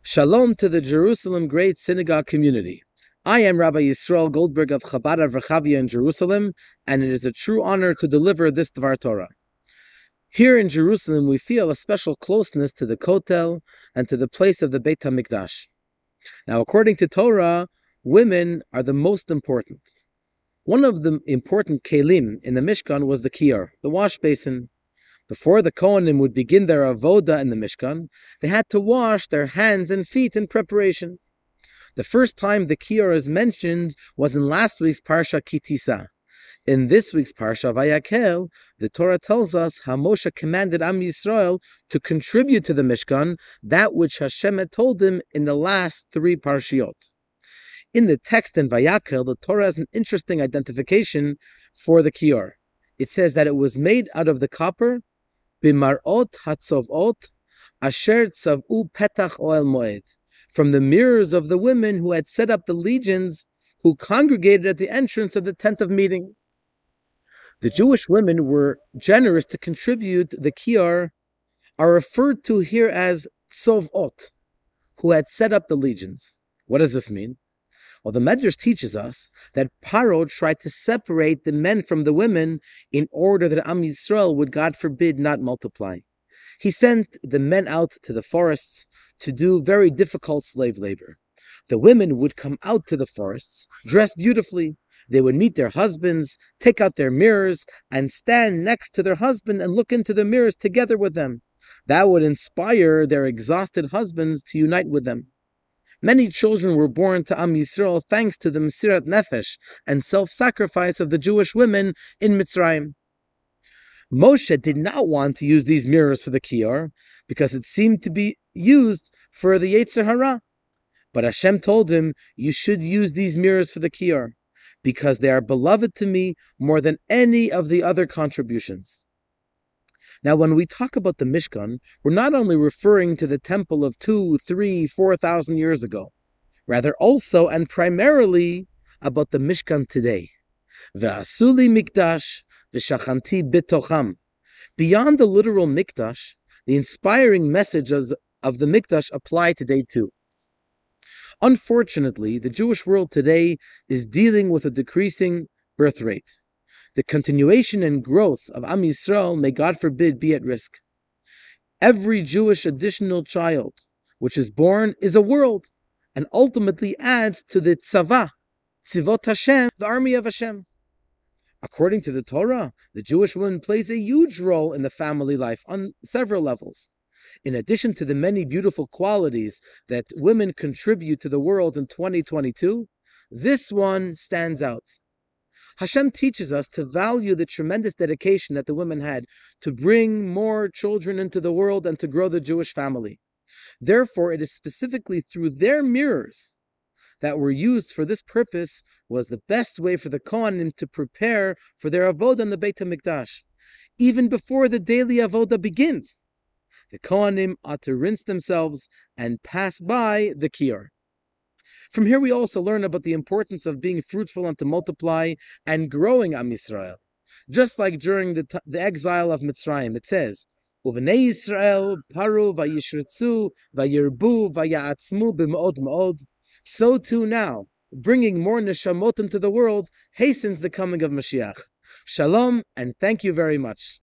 Shalom to the Jerusalem Great Synagogue community. I am Rabbi Yisrael Goldberg of Chabad of Rechavia in Jerusalem, and it is a true honor to deliver this Dvar Torah. Here in Jerusalem, we feel a special closeness to the Kotel and to the place of the Beit HaMikdash. Now, according to Torah, women are the most important. One of the important kelim in the Mishkan was the kiyar, the wash basin. Before the Kohanim would begin their avoda in the Mishkan, they had to wash their hands and feet in preparation. The first time the kiyar is mentioned was in last week's Parsha Kitisa. In this week's Parsha Vayakhel, the Torah tells us how Moshe commanded Am Yisrael to contribute to the Mishkan that which Hashem had told him in the last three Parshiot. In the text in Vayakhel, the Torah has an interesting identification for the kiyar. It says that it was made out of the copper Bimarot hatzovot asher tzav'u petach oel moed, from the mirrors of the women who had set up the legions who congregated at the entrance of the tent of meeting. The Jewish women were generous to contribute the kiyar, are referred to here as tzovot, who had set up the legions. What does this mean? Well, the Medrash teaches us that Paro tried to separate the men from the women in order that Am Yisrael would, God forbid, not multiply. He sent the men out to the forests to do very difficult slave labor. The women would come out to the forests, dressed beautifully. They would meet their husbands, take out their mirrors, and stand next to their husband and look into the mirrors together with them. That would inspire their exhausted husbands to unite with them. Many children were born to Am Yisrael thanks to the Mesirat Nefesh and self-sacrifice of the Jewish women in Mitzrayim. Moshe did not want to use these mirrors for the kiyar because it seemed to be used for the Yetzer Hara. But Hashem told him, you should use these mirrors for the kiyar because they are beloved to me more than any of the other contributions. Now, when we talk about the Mishkan, we're not only referring to the temple of 2,000, 3,000, 4,000 years ago, rather also and primarily about the Mishkan today. Ve'asuli mikdash v'shachanti bitocham. Beyond the literal mikdash, the inspiring messages of the mikdash apply today too. Unfortunately, the Jewish world today is dealing with a decreasing birth rate. The continuation and growth of Am Yisrael may, God forbid, be at risk. Every Jewish additional child which is born is a world and ultimately adds to the tzava, tzivot Hashem, the army of Hashem. According to the Torah, the Jewish woman plays a huge role in the family life on several levels. In addition to the many beautiful qualities that women contribute to the world in 2022, this one stands out. Hashem teaches us to value the tremendous dedication that the women had to bring more children into the world and to grow the Jewish family. Therefore, it is specifically through their mirrors that were used for this purpose was the best way for the Kohanim to prepare for their avodah in the Beit HaMikdash. Even before the daily avodah begins, the Kohanim ought to rinse themselves and pass by the kiyar. From here we also learn about the importance of being fruitful and to multiply and growing Am Yisrael. Just like during the exile of Mitzrayim, it says, Uvenei Yisrael paru vayishretzu vayirbu vaya'atzmu b'me'od me'od. So too now, bringing more neshamot into the world hastens the coming of Mashiach. Shalom, and thank you very much.